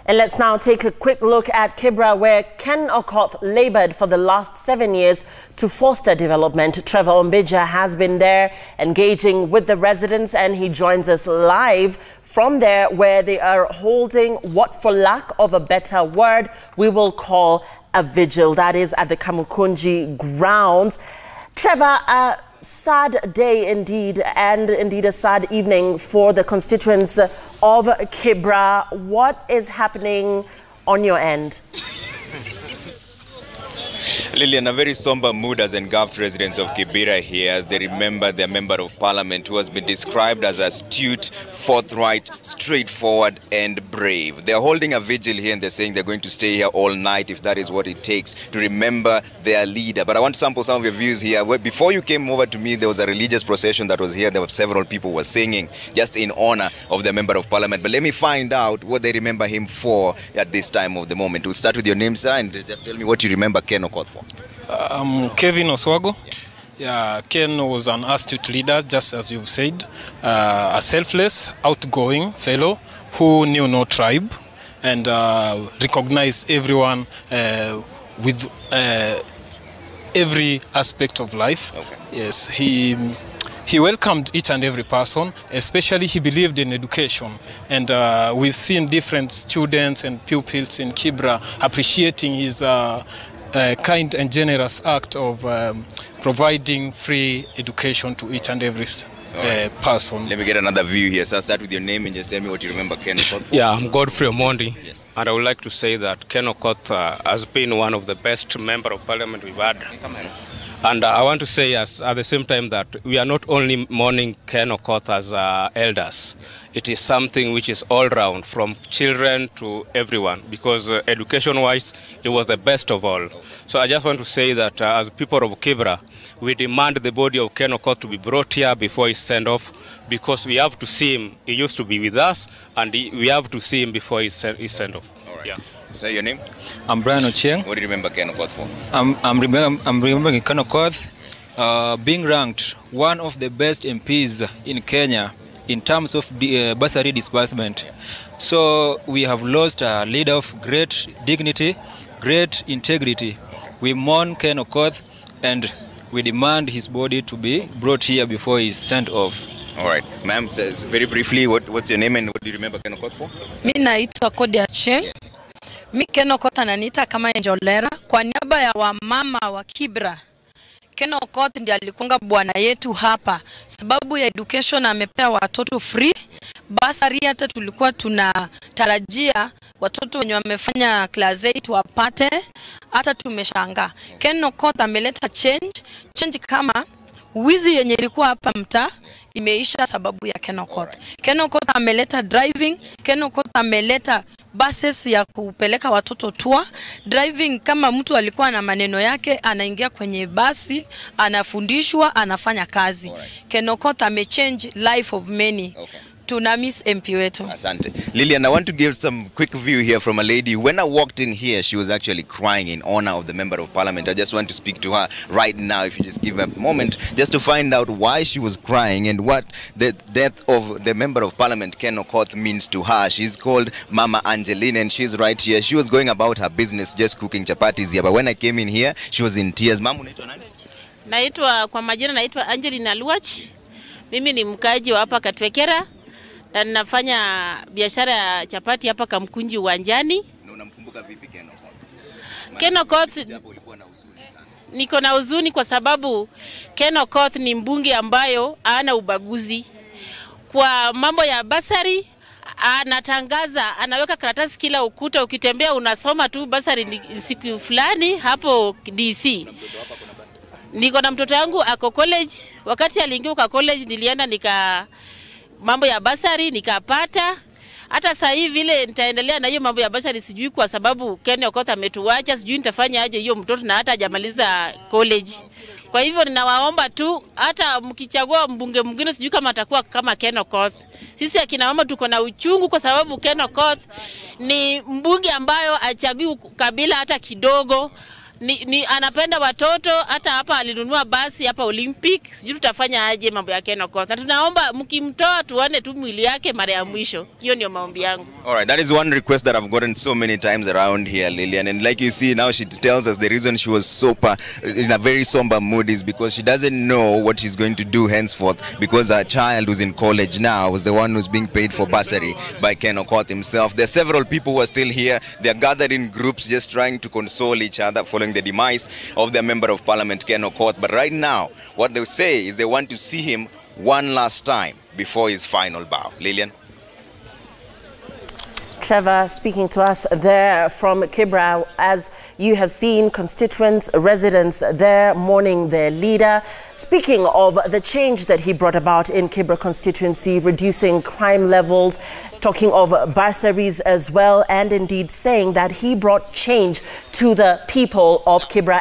And let's now take a quick look at Kibra, where Ken Okoth labored for the last 7 years to foster development. Trevor Ombija has been there engaging with the residents, and he joins us live from there, where they are holding what, for lack of a better word, we will call a vigil. That is at the Kamukunji grounds. Trevor, a sad day indeed, and indeed a sad evening for the constituents of Kibra. What is happening on your end? Lillian, a very somber mood has engulfed residents of Kibra here as they remember their member of parliament, who has been described as astute, forthright, straightforward and brave. They're holding a vigil here and they're saying they're going to stay here all night if that is what it takes to remember their leader. But I want to sample some of your views here. Before you came over to me, there was a religious procession that was here. There were several people who were singing just in honor of their member of parliament. But let me find out what they remember him for at this time of the moment. We'll start with your name, sir, and just tell me what you remember Ken Okoth for. I'm Kevin Oswago. Yeah, Ken was an astute leader, just as you've said, a selfless, outgoing fellow who knew no tribe and recognized everyone with every aspect of life. Okay. Yes, he welcomed each and every person, especially he believed in education. And we've seen different students and pupils in Kibra appreciating his kind and generous act of providing free education to each and every person. Let me get another view here. So I'll start with your name and just tell me what you remember Ken Okoth for. Yeah, I'm Godfrey Omondi. Yes. And I would like to say that Ken Okoth has been one of the best member of parliament we've had. And I want to say at the same time that we are not only mourning Ken Okoth as elders. It is something which is all round, from children to everyone, because education-wise, it was the best of all. So I just want to say that as people of Kibra, we demand the body of Ken Okoth to be brought here before he's sent off, because we have to see him. He used to be with us, and we have to see him before he's sent off. All right. Yeah. Say your name. I'm Brian Ochieng. What do you remember Ken Okoth for? I'm remembering Ken Okoth being ranked one of the best MPs in Kenya in terms of the bursary disbursement. So we have lost a leader of great dignity, great integrity. We mourn Ken Okoth and we demand his body to be brought here before he's sent off. All right. Ma'am, says very briefly, what's your name and what do you remember Ken Okoth for? Mimi naitwa Kodia Cheng. Yes. Mimi Ken Okoth ananiita kama Njolera kwa niaba ya wamama wa Kibra. Ken Okoth ndiye alikunga bwana yetu hapa. Sababu ya education amepea watoto free. Basari hata tulikuwa tunatarajia watoto wenye wamefanya class 8 wapate, hata tumeshangaa. Ken Okoth ameleta change kama wizi yenye ilikuwa hapa mtaa imeisha sababu ya Ken Okoth. Ken Okoth ameleta driving, Ken Okoth ameleta buses ya kupeleka watoto tour. Driving, kama mtu alikuwa na maneno yake, anaingia kwenye basi, anafundishwa, anafanya kazi. Ken Okoth amechange life of many. Okay. Tuna miss MP wetu. Asante. Lillian, I want to give some quick view here from a lady. When I walked in here, she was actually crying in honor of the member of parliament. I just want to speak to her right now, if you just give a moment, just to find out why she was crying and what the death of the member of parliament, Ken Okoth, means to her. She's called Mama Angeline and she's right here. She was going about her business, just cooking chapatis here. But when I came in here, she was in tears. Mama, unaitwa nani? Naitwa kwa majina naitwa Angeline Aluach. Mimi ni mkaji wa hapa Katwekera. Na ninafanya biashara ya chapati hapa Kamkunji uwanjani. Na unamkumbuka vipi Ken Okoth? Ken Okoth, niko na huzuni kwa sababu Ken Okoth ni mbunge ambayo hana ubaguzi. Kwa mambo ya basari, anatangaza, anaweka karatasi kila ukuta, ukitembea unasoma tu basari ni siku fulani hapo DC. Niko na mtoto wangu ako college. Wakati aliingia kwa college nilienda mambo ya basari nikapata. Hata sasa hivi vile nitaendelea na hiyo mambo ya basari sijui, kwa sababu Ken Okoth ametuacha, sijui nitafanya aje hiyo mtoto na hata hajamaliza college. Kwa hivyo ninawaomba tu, hata mkichagua mbunge mwingine sijui kama atakuwa kama Ken Okoth. Sisi akina mama tuko na uchungu kwa sababu Ken Okoth ni mbunge ambayo achagui kabila hata kidogo. anapenda watoto. Hata hapa alinunua basi hapa Olympic. Sijui tutafanya aje mambo ya Ken Okoth. Na tunaomba mkimtoa tuone tu mwili yake mara ya mwisho. Hiyo ndio maombi yangu. All right, that is one request that I've gotten so many times around here, Lillian. And like you see, now she tells us the reason she was in a very somber mood is because she doesn't know what she's going to do henceforth, because her child who's in college now was the one who's being paid for bursary by Ken Okoth himself. There are several people who are still here. They are gathered in groups just trying to console each other following the demise of their member of parliament, Ken Okoth. But right now, what they say is they want to see him one last time before his final bow. Lillian? Trevor speaking to us there from Kibra. As you have seen, constituents, residents there mourning their leader. Speaking of the change that he brought about in Kibra constituency, reducing crime levels, talking of bursaries as well, and indeed saying that he brought change to the people of Kibra